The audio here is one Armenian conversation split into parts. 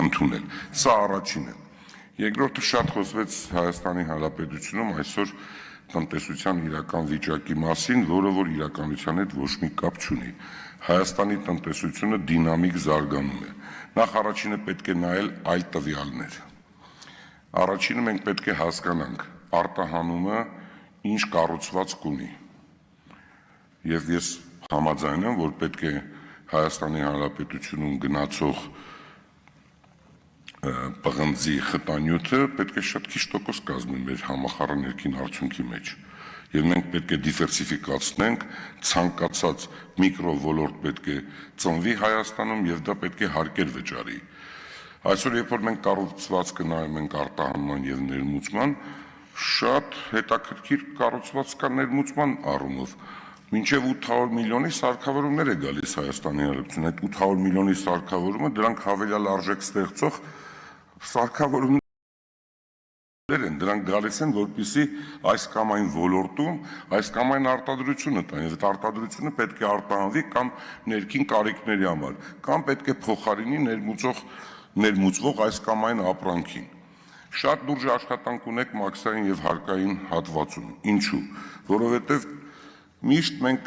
ընդունել։ Սա առաջինը։ Երկրորդը շատ խոսվեց Հայաստանի Հանրապետությունում այսօր տնտեսության իրական վիճակի մասին, որը որ իրականության հետ ոչ մի կապ չունի։ Հայաստանի տնտեսությունը դինամիկ զարգանում է։ Նախ առաջինը պետք է նայել այլ տվյալներ։ Առաջինը մենք պետք է հասկանանք արտահանումը ինչ կառուցվածք ունի։ Եվ ես համաձայն եմ, որ պետք է Հայաստանի Հանրապետությունում գնացող պղնձի խտանյութը պետք է շատ քիչ տոկոս կազմի մեր համախառն ներքին արդյունքի մեջ։ Եվ մենք պետք է դիվերսիֆիկացնենք ցանկացած միկրովոլորտ պետք է ծնվի Հայաստանում եւ դա պետք է հարկեր վճարի։ Այսօր երբ որ մենք կառուցվածքը նայում ենք արտահանման եւ ներմուծման, շատ հետաքրքիր կառուցվածք կա ներմուծման առումով։ Մինչև 800 միլիոնի սարքավորումներ է գալիս Հայաստանի Հանրապետություն։ Այդ 800 միլիոնի սարքավորումը դրանք հավելյալ արժեք ստեղծող սարքավորումներ են, դրանք գալիս են, որպեսզի այս կամ այն ոլորտում, այս կամ այն արտադրությունը տան, եւ այդ արտադրությունը պետք է արտահանվի կամ ներքին կարիքների համար, կամ պետք է փոխարինի ներմուծվող այս կամ այն ապրանքին։ Շատ լուրջ աշխատանք ունեք մաքսային եւ հարկային հատվածում։ Ինչու՞։ Որովհետեւ միշտ մենք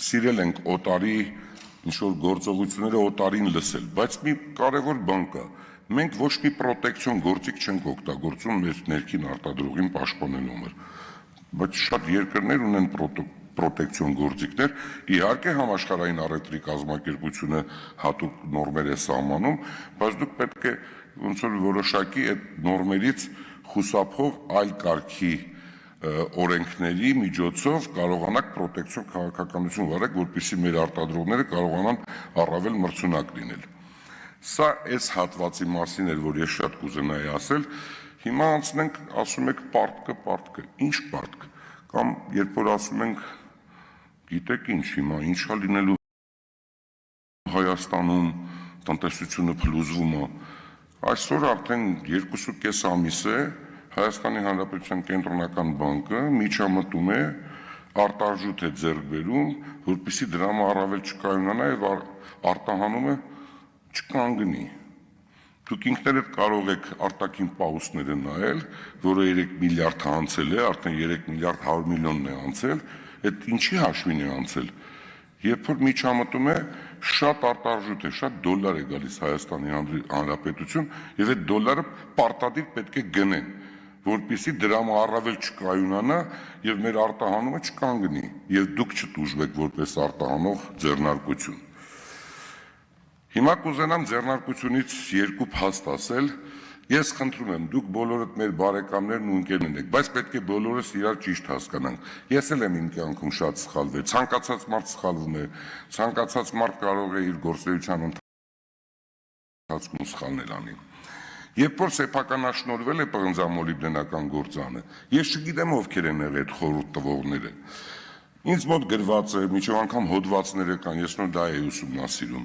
սիրել ենք օտարի ինչ-որ գործողությունները օտարին լսել, բայց մի կարևոր բան կա։ Մենք ոչ մի պրոտեկցիոն գործիք չենք օգտագործում մեր ներքին արտադրողին պաշտպանելու համար, բայց շատ երկրներ ունեն պրոտեկցիոն գործիքներ, իհարկե համաշխարհային առևտրի կազմակերպությունը հատուկ նորմեր է սահմանում, բայց դուք պետք է ոնց որ որոշակի այդ նորմերից խուսափող այլ կարգի օրենքների միջոցով կարողանաք պրոտեկցիոն քաղաքականություն վարել, որպեսզի մեր արտադրողները կարողանան առավել մրցունակ լինել։ Սա այս հատվածի մասին էր, որ ես շատ կուզենայի ասել։ Հիմա անցնենք, ասում եք պարտքը, ինչ պարտք, կամ երբ որ ասում ենք, գիտեք ինչ, հիմա ինչա լինելու Հայաստանում, տնտեսությունը փլուզվում է, այսօր արդեն 2.5 ամիս է Հայաստանի Հանրապետության կենտրոնական բանկը միջամտում է, արտարժութ է ձեռք բերում, որպեսզի դրա առավել չկայունանա եւ արտահանումը չկանգնի։ Դուք ինքներդ կարող եք արտաքին պաուսները նայել, որը 3 միլիարդ անցել է, արդեն 3 միլիարդ 100 միլիոնն է անցել, այդ ինչի հաշվին է անցել։ Երբ որ միջամտում է, շատ արտարժութ է, շատ դոլար է գալիս Հայաստանի Հանրապետություն եւ այդ դոլարը պարտադիր պետք է գնեն, որպեսզի դրա առավել չկայունանա եւ մեր արտահանումը չկանգնի եւ դուք չտուժվեք որպես արտահանող ձեռնարկություն։ Հիմա կուզենամ ձեռնարկությունից երկու փաստ ասել։ Ես խնդրում եմ, դուք բոլորդ մեր բարեկամներն ու ընկերներն եք, բայց պետք է բոլորս իրար ճիշտ հասկանանք։ Ես էլ եմ իմ կյանքում շատ սխալվել, ցանկացած մարդ սխալվում է, ցանկացած մարդ կարող է իր գործունեության ընթացքում սխալներ անի։ Երբ որ սեփականաշնորհվել է պղնձամոլիբդենական գործանը, ես չգիտեմ ովքեր են եղել այդ խորհուրդ տվողները։ Ինձ մոտ գրված է, միջև անգամ հոդվածները կան, ես նոր դա էի ուսումնասիրում։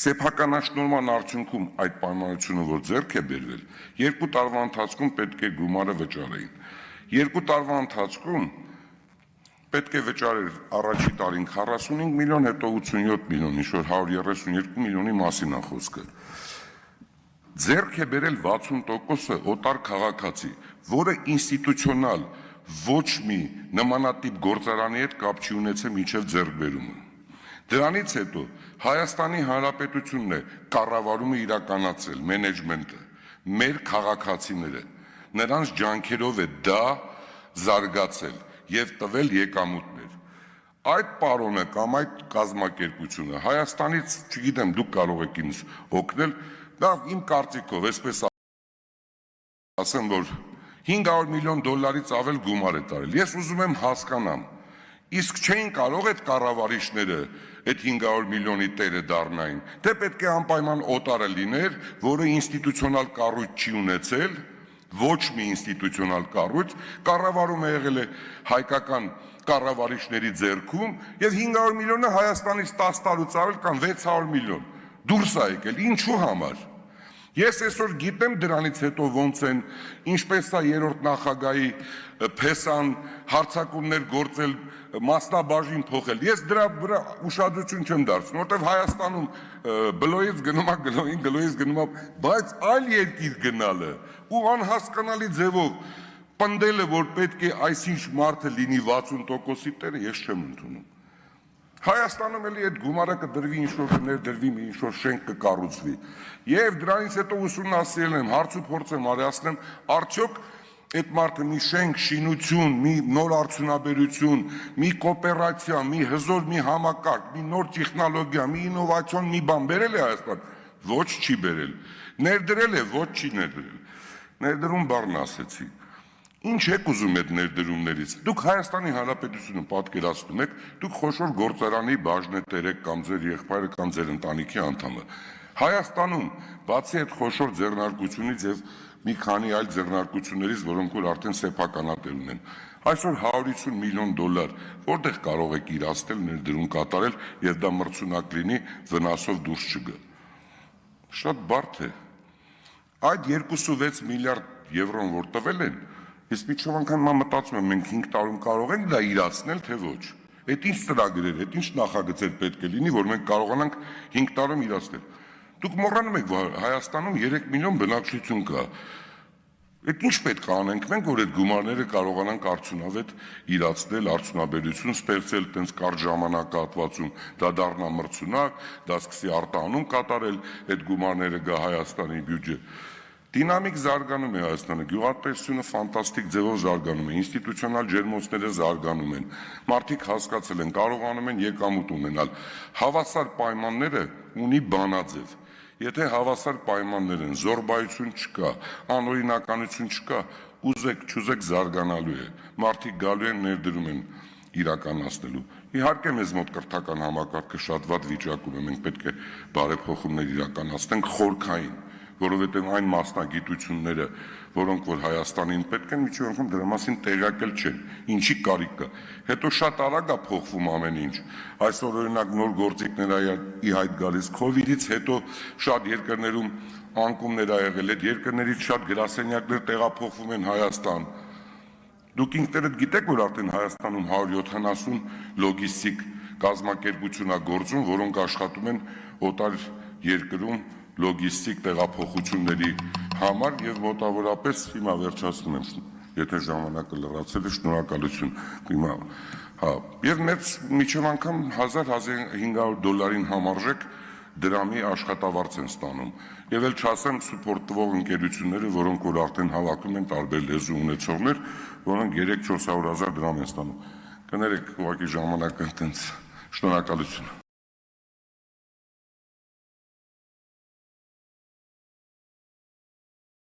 Սեփականաշնորհման արդյունքում այդ պայմանությունը, որ ձեռք է բերվել, 2 տարվա ընթացքում պետք է գումարը վճարեին։ 2 տարվա ընթացքում պետք է վճարեր առաջի տարին 45 միլիոն, հետո 87 միլիոն, ինչ-որ 132 միլիոնի մասին է խոսքը։ Ձեռք է բերել 60%-ը օտար քաղաքացի, որը ինստիտուցիոնալ ոչ մի նմանատիպ գործարանի հետ կապ չի ունեցել մինչև ձեռքբերումը։ Դրանից հետո Հայաստանի Հանրապետությունն է կառավարումը իրականացրել, մենեջմենտը, մեր քաղաքացիները, նրանց ջանքերով է դա զարգացել եւ տվել եկամուտներ։ Այդ պարոնը կամ այդ կազմակերպությունը Հայաստանից, չգիտեմ, դուք կարող եք ինձ օգնել, դա իմ կարծիքով, այսպես ասեմ, որ 500 միլիոն դոլարից ավել գումար է տարել։ Ես ուզում եմ հասկանամ, իսկ չէին կարող այդ կառավարիչները այդ 500 միլիոնի տերը դառնային, թե պետք է անպայման օտարը լիներ, որը ինստիտուցիոնալ կառույց չի ունեցել, ոչ մի ինստիտուցիոնալ կառույց, կառավարում է եղել է հայկական կառավարիչների ձեռքում եւ 500 միլիոնը Հայաստանից 10 տարուց ավել կամ 600 միլիոն դուրս է եկել, ինչու համար։ Ես այսօր գիտեմ դրանից հետո ոնց են, ինչպես է երրորդ նախագահի փեսան հարցակումներ գործել, մասնաբաժին փոխել։ Ես դրա վրա ուշադրություն չեմ դարձնում, որտեղ Հայաստանում բլոյից գնում է գլոյին, գլոյից գնում է, բայց այլ երկիր գնալը ու անհասկանալի ձևով պնդելը, որ պետք է այսինչ մարդը լինի 60%-ի տերը, ես չեմ ընդունում։ Հայաստանում էլի այդ գումարը կդրվի, ինչ-որ կներդրվի, ինչ-որ շենք կկառուցվի։ Եվ դրանից հետո ուսումնասիրել եմ, հարց ու փորձ եմ արեցնեմ, արդյոք այդ մարդը մի շենք, շինություն, մի նոր արդյունաբերություն, մի կոոպերացիա, մի հզոր, մի համակարգ, մի նոր տեխնոլոգիա, մի ինովացիոն մի բան բերել է Հայաստան, ոչ չի բերել։ Ներդրել է, ոչ չի ներդրել։ Ներդրում բառն ասեցի։ Ինչ եք ուզում այդ ներդրումներից։ Դուք Հայաստանի Հանրապետությունը պատկերացնում եք, դուք խոշոր գործարանի բաժնետեր եք կամ ձեր եղբայրը կամ ձեր ընտանիքի անդամը։ Հայաստանում, բացի այդ խոշոր ձեռնարկությունից եւ մի քանի այլ ձեռնարկություններից, որոնք որ արդեն սեփականատեր ունեն, այսօր 150 միլիոն դոլար որտեղ կարող եք իրացնել, ներդրում կատարել եւ դա մրցունակ լինի, վնասով դուրս չգա։ Շատ բարդ է։ Այդ 2.6 միլիարդ եվրոն որ տվել են, Ես միջով անգամ մտածում եմ, մենք 5 տարում կարող ենք դա իրացնել, թե ոչ։ Այդ ինչ ծրագրեր, այդ ինչ նախագծեր պետք է լինի, որ մենք կարողանանք 5 տարում իրացնել։ Դուք մոռանում եք, որ Հայաստանում 3 միլիոն բնակչություն կա։ Այդ ինչ պետք է անենք մենք, որ այդ գումարները կարողանանք արդյունավետ իրացնել, արդյունաբերություն ստեղծել, տենց կարճ ժամանակահատվածում, դա դառնա մրցունակ, դա սկսի արտահանում կատարել, այդ գումարները գա Հայաստանի բյուջե։ Դինամիկ զարգանում է Հայաստանը, գյուղատնտեսությունը ֆանտաստիկ ձևով զարգանում է, ինստիտուցիոնալ ջերմոցները զարգանում են, մարդիկ հասկացել են, կարողանում են եկամուտ ունենալ, հավասար պայմանները ունի բանաձև, եթե հավասար պայմաններ են, զոռբայություն չկա, անօրինականություն չկա, ուզեք, չուզեք զարգանալու է, մարդիկ գալու են ներդրում են իրականացնելու։ Իհարկե մեզ մոտ կրթական համակարգը շատ վատ վիճակում է, մենք պետք է բարեփոխումներ իրականացնենք խորքային, որովհետև այն մասնագիտությունները, որոնք որ Հայաստանին պետք են, միջև անգամ դրա մասին տեղյակ չեն, ինչի կարիք կա։ Հետո շատ արագ է փոխվում ամեն ինչ։ Այսօր օրինակ նոր գործիքներ ի հայտ գալիս, COVID-ից հետո շատ երկրներում անկումներ ա եղել, այդ երկրներից շատ գրասենյակներ տեղափոխվում են Հայաստան։ Դուք ինքներդ գիտեք, որ արդեն Հայաստանում 170 լոգիստիկ կազմակերպություն ա գործում, որոնք աշխատում են օտար երկրում լոգիստիկ տեղափոխությունների համար եւ մոտավորապես հիմա վերջացնում եմ, եթե ժամանակը լրացել է, շնորհակալություն։ Հիմա եւ մեծ միջև անգամ 1000-1500 դոլարին համարժեք դրամի աշխատավարձ են ստանում։ Եվ էլ չասեմ սուպորտ տվող ընկերությունները, որոնք որ արդեն հավաքում են տարբեր լեզու ունեցողներ, որոնք 300-400 հազար դրամ են ստանում։ Կներեք, ուղղակի ժամանակը տենց, շնորհակալություն։